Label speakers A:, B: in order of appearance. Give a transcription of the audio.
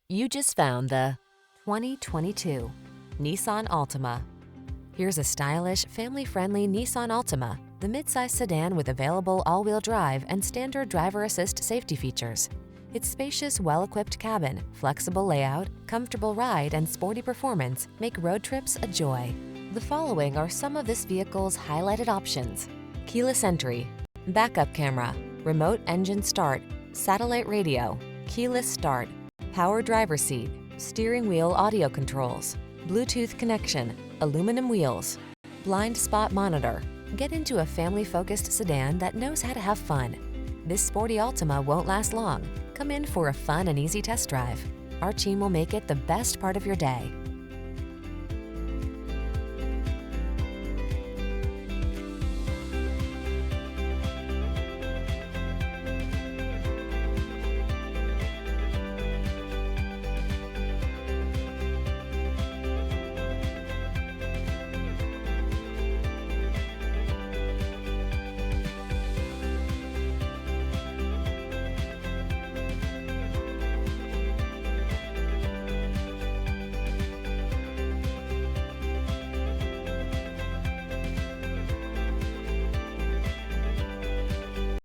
A: You just found the 2022 Nissan Altima. Here's a stylish, family-friendly Nissan Altima, the midsize sedan with available all-wheel drive and standard driver assist safety features. Its spacious, well-equipped cabin, flexible layout, comfortable ride, and sporty performance make road trips a joy. The following are some of this vehicle's highlighted options: keyless entry, backup camera, remote engine start, satellite radio, keyless start, power driver seat, steering wheel audio controls, Bluetooth connection, aluminum wheels, blind spot monitor. Get into a family-focused sedan that knows how to have fun. This sporty Altima won't last long. Come in for a fun and easy test drive. Our team will make it the best part of your day.